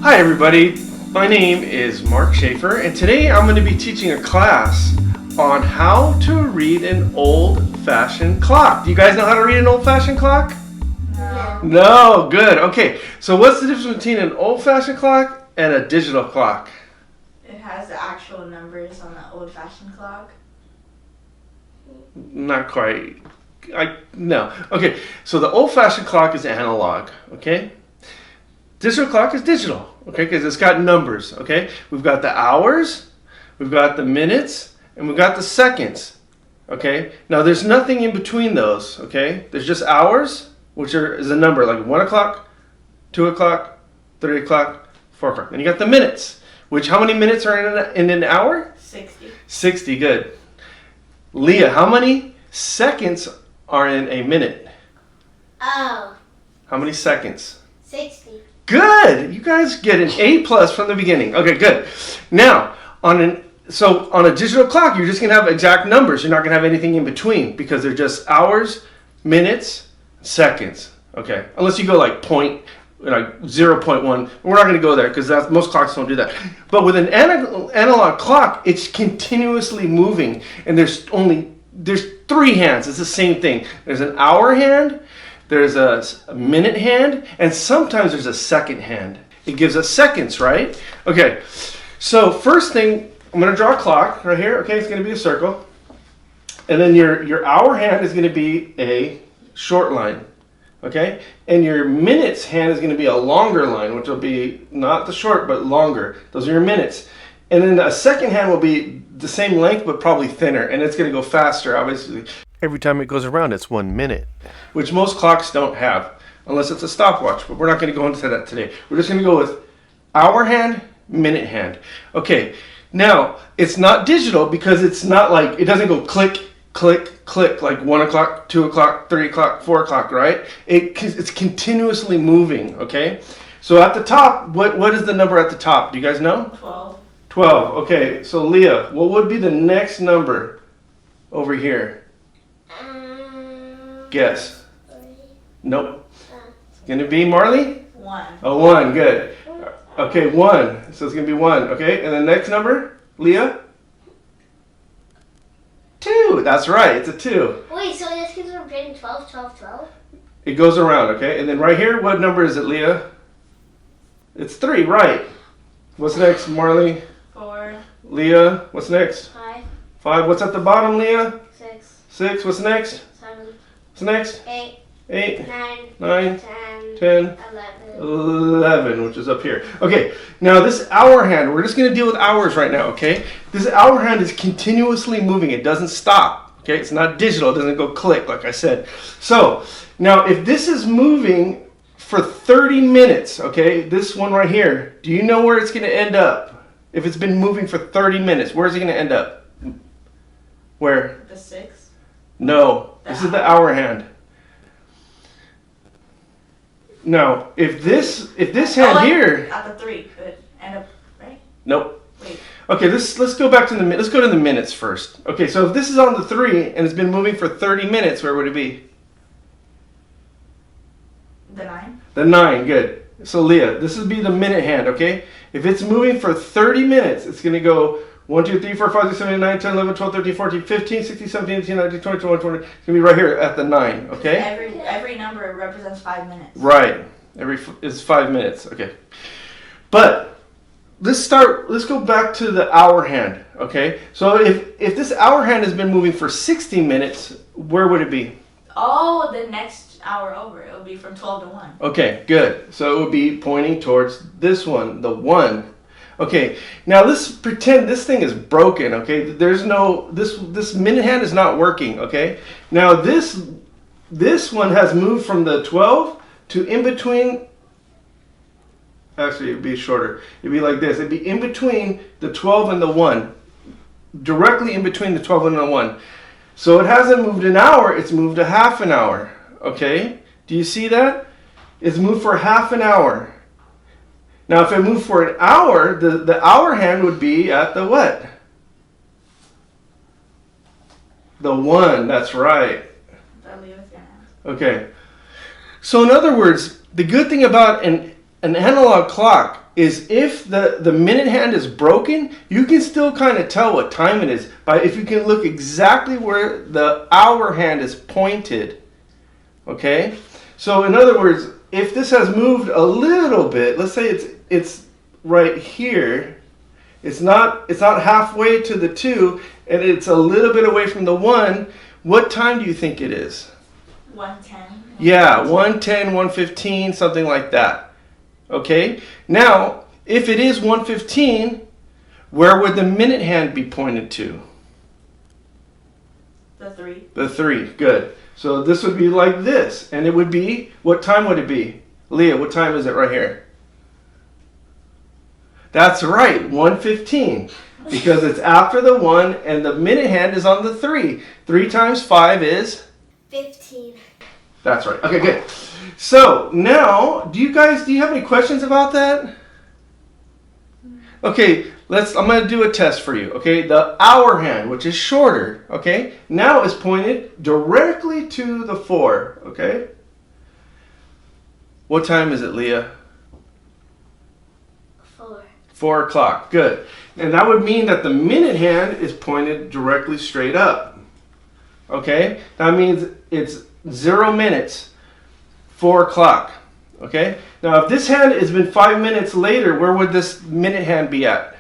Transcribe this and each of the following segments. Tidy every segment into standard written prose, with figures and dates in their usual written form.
Hi everybody, my name is Mark Schaefer and today I'm going to be teaching a class on how to read an old-fashioned clock. Do you guys know how to read an old-fashioned clock? No. No, good. Okay, so what's the difference between an old-fashioned clock and a digital clock? It has the actual numbers on the old-fashioned clock. Not quite. No. Okay, so the old-fashioned clock is analog, okay? Digital clock is digital, okay, because it's got numbers, okay? We've got the hours, we've got the minutes, and we've got the seconds, okay? Now, there's nothing in between those, okay? There's just hours, which is a number, like 1 o'clock, 2 o'clock, 3 o'clock, 4 o'clock. Then you got the minutes, which how many minutes are in an hour? 60. 60, good. Leah, how many seconds are in a minute? Oh, How many seconds? 60. Good. You guys get an A+ from the beginning. Okay, good. Now, on a digital clock, you're just gonna have exact numbers. You're not gonna have anything in between because they're just hours, minutes, seconds. Okay, unless you go like 0.1. We're not gonna go there because most clocks don't do that. But with an analog clock, it's continuously moving, and there's 3 hands. It's the same thing. There's an hour hand. There's a minute hand, and sometimes there's a second hand. It gives us seconds, right? Okay, so first thing, I'm gonna draw a clock right here. Okay, it's gonna be a circle. And then your hour hand is gonna be a short line, okay? And your minutes hand is gonna be a longer line, which will be not the short, but longer. Those are your minutes. And then a second hand will be the same length, but probably thinner, and it's gonna go faster, obviously. Every time it goes around, it's 1 minute, which most clocks don't have, unless it's a stopwatch, but we're not going to go into that today. We're just going to go with hour hand, minute hand. Okay, now, it's not digital because it's not like, it doesn't go click, click, click, like 1 o'clock, 2 o'clock, 3 o'clock, 4 o'clock, right? It's continuously moving, okay? So at the top, what is the number at the top? Do you guys know? 12. 12, okay. So Leah, what would be the next number over here? Guess. Nope. It's going to be Marley? 1. Oh, 1. Good. Okay, 1. So it's going to be 1. Okay, and the next number? Leah? 2. That's right. It's a 2. Wait, so this keeps repeating 12, 12, 12? It goes around, okay? And then right here, what number is it, Leah? It's 3, right. What's next, Marley? 4. Leah, what's next? 5, 5. What's at the bottom, Leah? 6, 6. What's next? 7, What's next? 8, 8. 9, 9. 10, 10. 11. 11, which is up here. Okay, now this hour hand, we're just going to deal with hours right now, okay? This hour hand is continuously moving. It doesn't stop, okay? It's not digital. It doesn't go click, like I said. So, now if this is moving for 30 minutes, okay, this one right here, do you know where it's going to end up? If it's been moving for 30 minutes, where is it going to end up? Where? The 6. No, this is the hour hand. No, if this hand here. At the 3. But end up, right? Nope. Wait. Okay, let's go back to let's go to the minutes first. Okay, so if this is on the 3 and it's been moving for 30 minutes, where would it be? The 9. The 9, good. So Leah, this would be the minute hand, okay? If it's moving for 30 minutes, it's going to go 1, 2, 3, 4, 5, 6, 7, 8, 9, 10, 11, 12, 13, 14, 15, 16, 17, 18, 19, 20, 21, 22. It's going to be right here at the 9, okay? Every number represents 5 minutes. Right. It's 5 minutes, okay. But let's go back to the hour hand, okay? So if this hour hand has been moving for 60 minutes, where would it be? Oh, the next hour over. It will be from 12 to 1. Okay, good. So it would be pointing towards this one, the 1. Okay, now let's pretend this thing is broken, okay? There's no, this minute hand is not working, okay? Now this one has moved from the 12 to in between. Actually, it'd be shorter. It'd be like this. It'd be in between the 12 and the 1. Directly in between the 12 and the 1. So it hasn't moved an hour, it's moved a half an hour, okay? Do you see that? It's moved for half an hour. Now, if it moved for an hour, the hour hand would be at the what? The 1, that's right. Okay. So in other words, the good thing about an analog clock is if the minute hand is broken, you can still kind of tell what time it is by if you can look exactly where the hour hand is pointed. Okay? So in other words, if this has moved a little bit, let's say it's right here, it's not halfway to the 2 and it's a little bit away from the 1, what time do you think it is? 1:10. Yeah, 1:10, 1:15, something like that. Okay? Now, if it is 1:15, where would the minute hand be pointed to? The 3. The 3. Good. So this would be like this. And it would be, what time would it be? Leah, what time is it right here? That's right, 1:15. Because it's after the 1 and the minute hand is on the 3. 3 times 5 is? 15. That's right. Okay, good. So now, do you have any questions about that? Okay, I'm going to do a test for you. Okay, the hour hand, which is shorter, okay, now is pointed directly to the 4, okay? What time is it, Leah? 4. 4 o'clock. Good. And that would mean that the minute hand is pointed directly straight up. Okay? That means it's 0 minutes, 4 o'clock. Okay? Now, if this hand has been 5 minutes later, where would this minute hand be at?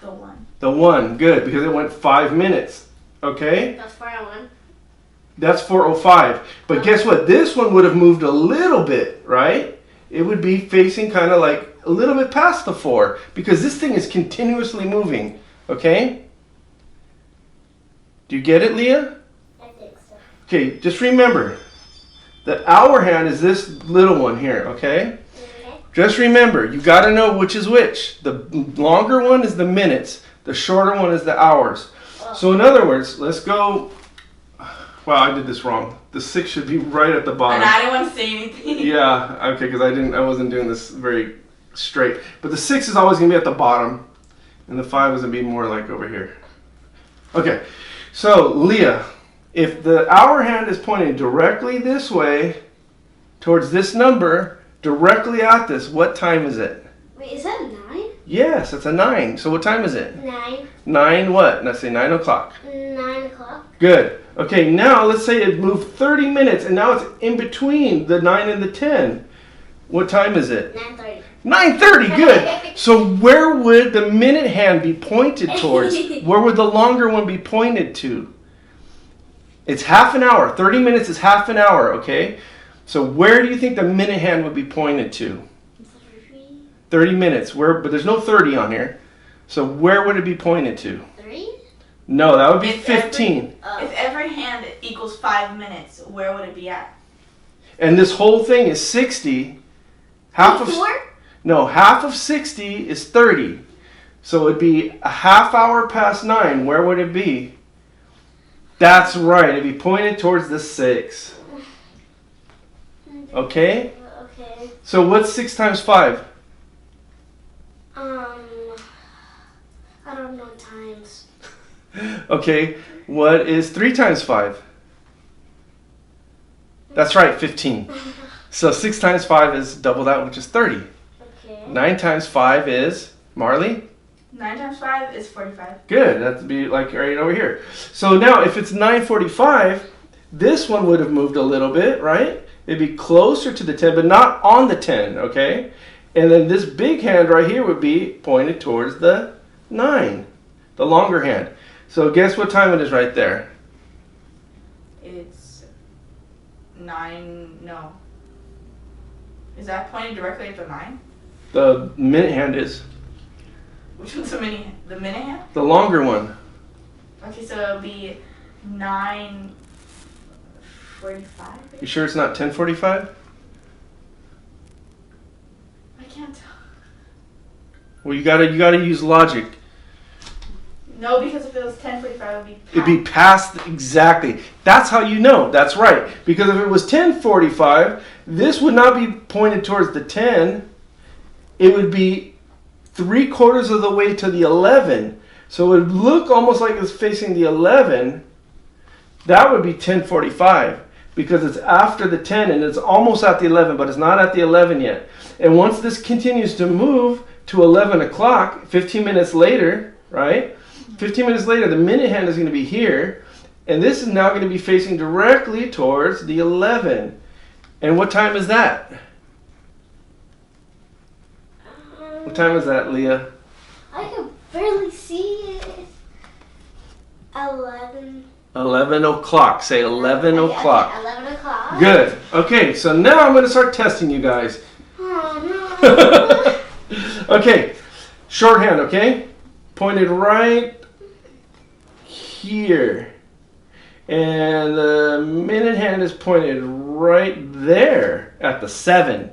The 1. The 1. Good, because it went 5 minutes. Okay? That's 4:01. That's 4:05. But guess what? This one would have moved a little bit, right? It would be facing kind of like a little bit past the 4 because this thing is continuously moving. Okay? Do you get it, Leah? I think so. Okay, just remember, the hour hand is this little one here, okay? Okay. Just remember, you got to know which is which. The longer one is the minutes, the shorter one is the hours. So in other words, let's go. Wow, I did this wrong. The 6 should be right at the bottom. And I didn't want to say anything. Yeah, okay, because I wasn't doing this very straight. But the 6 is always going to be at the bottom, and the 5 is going to be more like over here. Okay, so Leah, if the hour hand is pointing directly this way, towards this number, directly at this, what time is it? Wait, is that 9? Yes, it's a 9. So what time is it? 9. 9 what? Let's say 9 o'clock. 9 o'clock. Good. Okay, now let's say it moved 30 minutes, and now it's in between the 9 and the 10. What time is it? 9:30. 9:30, good. So where would the minute hand be pointed towards? Where would the longer one be pointed to? It's half an hour. 30 minutes is half an hour, okay? So where do you think the minute hand would be pointed to? 30 minutes. But there's no 30 on here. So where would it be pointed to? 3? No, that would be If 15. If every hand equals 5 minutes, where would it be at? And this whole thing is 60. Half of 4? No, half of 60 is 30. So it'd be a half hour past 9. Where would it be? That's right. It'd be pointed towards the 6. Okay? Okay. So what's 6 times 5? I don't know times. Okay. What is 3 times 5? That's right, 15. So 6 times 5 is double that, which is 30. Okay. 9 times 5 is, Marley? 9 times 5 is 45. Good. That'd be like right over here. So now if it's 9:45, this one would have moved a little bit, right? It'd be closer to the 10, but not on the 10, okay? And then this big hand right here would be pointed towards the 9, the longer hand. So guess what time it is right there? It's 9, no. Is that pointing directly at the 9? The minute hand is. Which one's the the minute hand? The longer one. Okay, so it'll be 9:45. You sure it's not 10:45? I can't tell. Well, you gotta use logic. No, because if it was 10:45, it would be. It'd be past exactly. That's how you know. That's right. Because if it was 10:45, this would not be pointed towards the 10. It would be 3/4 of the way to the 11. So it would look almost like it's facing the 11. That would be 10:45 because it's after the 10 and it's almost at the 11, but it's not at the 11 yet. And once this continues to move to 11 o'clock, 15 minutes later, right? 15 minutes later, the minute hand is going to be here, and this is now going to be facing directly towards the 11. And what time is that? What time is that, Leah? I can barely see it. 11. 11 o'clock. Say 11 Okay, o'clock. Okay, 11 o'clock. Good. Okay, so now I'm going to start testing you guys. Oh, no. Okay, shorthand, okay? Pointed right here. And the minute hand is pointed right there at the 7.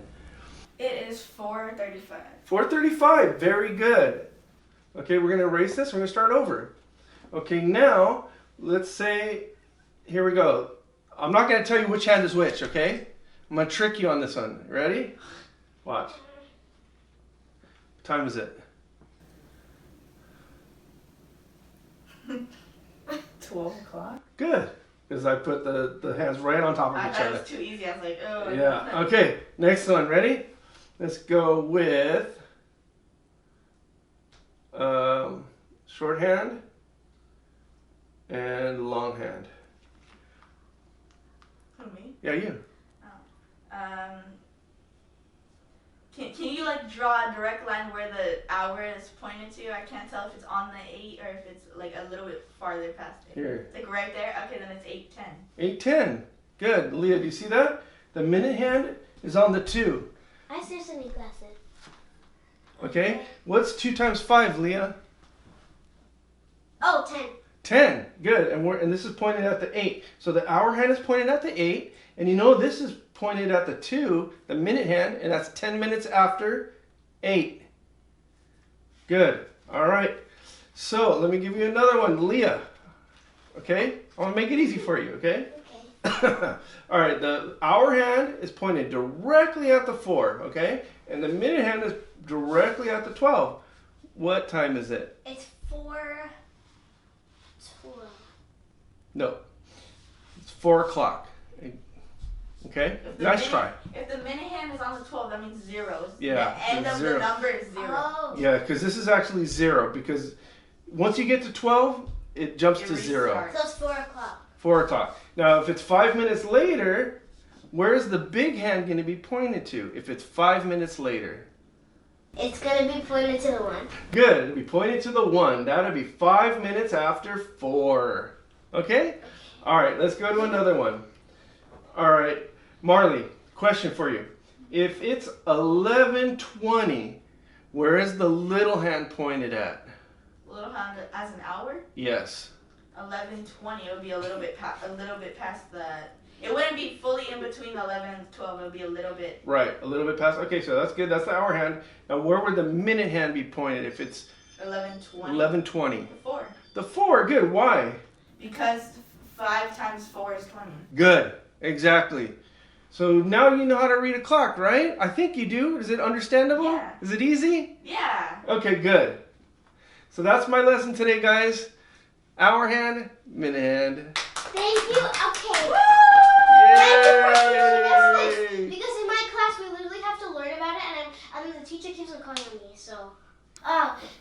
It is 4:35. 4:35, very good. Okay, we're going to erase this. We're going to start over. Okay, now, let's say, here we go. I'm not going to tell you which hand is which, okay? I'm going to trick you on this one. Ready? Watch. What time is it? 12 o'clock. Good. Because I put the hands right on top of I each thought it other. was too easy. I was like, oh. Yeah. Okay, next one. Ready? Let's go with shorthand and longhand. Who, me? Yeah, you. Can you like draw a direct line where the hour is pointed to? I can't tell if it's on the 8 or if it's like a little bit farther past it. Here. Like right there? Okay, then it's 8:10. 8:10. Good. Leah, do you see that? The minute hand is on the 2. I seriously need glasses. Okay? What's 2 times 5, Leah? Oh, 10. 10. Good. And this is pointed at the 8. So the hour hand is pointed at the 8. And you know this is pointed at the 2, the minute hand, and that's 10 minutes after 8. Good. All right. So let me give you another one, Leah. Okay? I want to make it easy for you, okay? Okay. All right, the hour hand is pointed directly at the 4, okay? And the minute hand is directly at the 12. What time is it? It's 4:12. No. It's 4 o'clock. Okay? If the Nice minute- try. If the minute hand is on the 12, that means zeros. Yeah, The end it's of zero. the number is 0. Oh. Yeah, because this is actually 0. Because once you get to 12, it jumps It to 0. restarts. So it's 4 o'clock. 4 o'clock. Now, if it's 5 minutes later, where's the big hand going to be pointed to if it's 5 minutes later? It's going to be pointed to the 1. Good. It'll be pointed to the 1. That'll be 5 minutes after 4. Okay? All right, let's go to another one. All right, Marley, question for you. If it's 11:20, where is the little hand pointed at? Little hand as an hour? Yes. 11:20. It would be a little bit past the. It wouldn't be fully in between 11 and 12. It would be a little bit. Right, a little bit past. Okay, so that's good. That's the hour hand. Now, where would the minute hand be pointed if it's 11:20. 11:20? The 4. The 4, good. Why? Because 5 times 4 is 20. Good, exactly. So now you know how to read a clock, right? I think you do. Is it understandable? Yeah. Is it easy? Yeah. Okay, good. So that's my lesson today, guys. Hour hand, minute hand. Thank you. Okay. Yay! Because in my class we literally have to learn about it, and then the teacher keeps on calling me. So,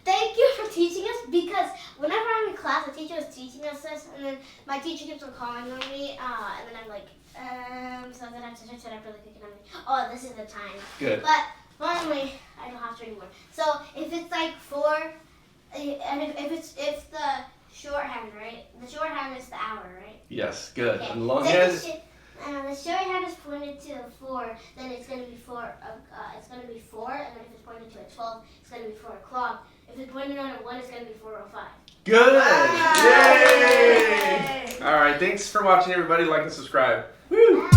thank you for teaching us. Because whenever I'm in class, the teacher is teaching us this, and then my teacher keeps on calling on me, and then I'm like, so then I have to search it up really quick, and I'm like, oh, this is the time. Good. But normally I don't have to anymore. So if it's like 4, and if the shorthand, right? The shorthand is the hour, right? Yes, good. Okay. And long So hand. the shorthand is pointed to 4, then it's gonna be 4. It's gonna be 4, and then if it's pointed to a 12, it's gonna be 4 o'clock. If it's pointed on a 1, it's gonna be 4:05. Good. Yay! Yay! All right. Thanks for watching, everybody. Like and subscribe. Woo! Bye.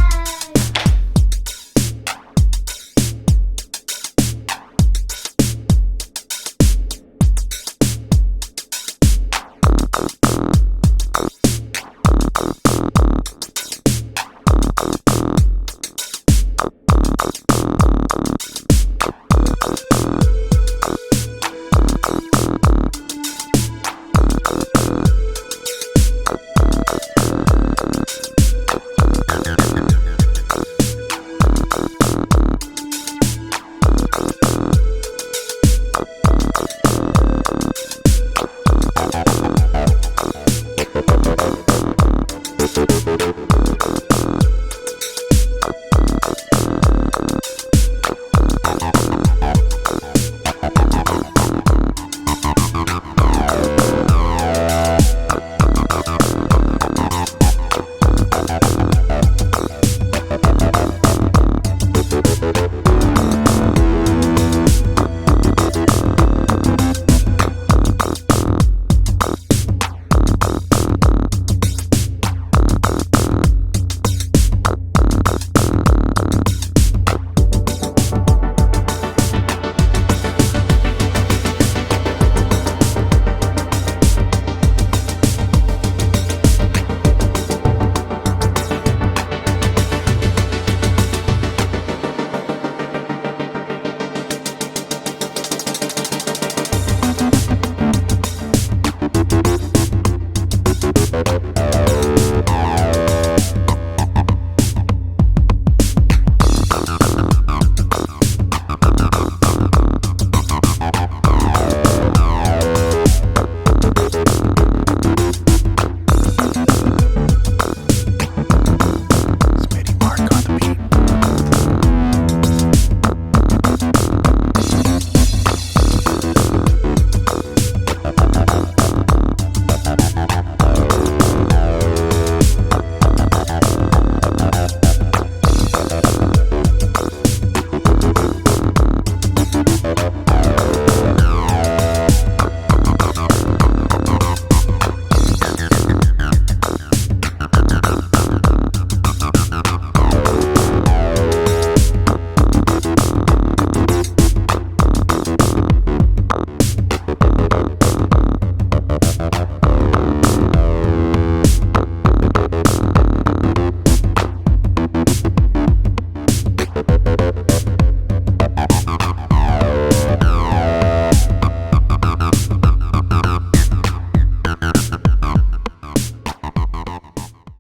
Bye.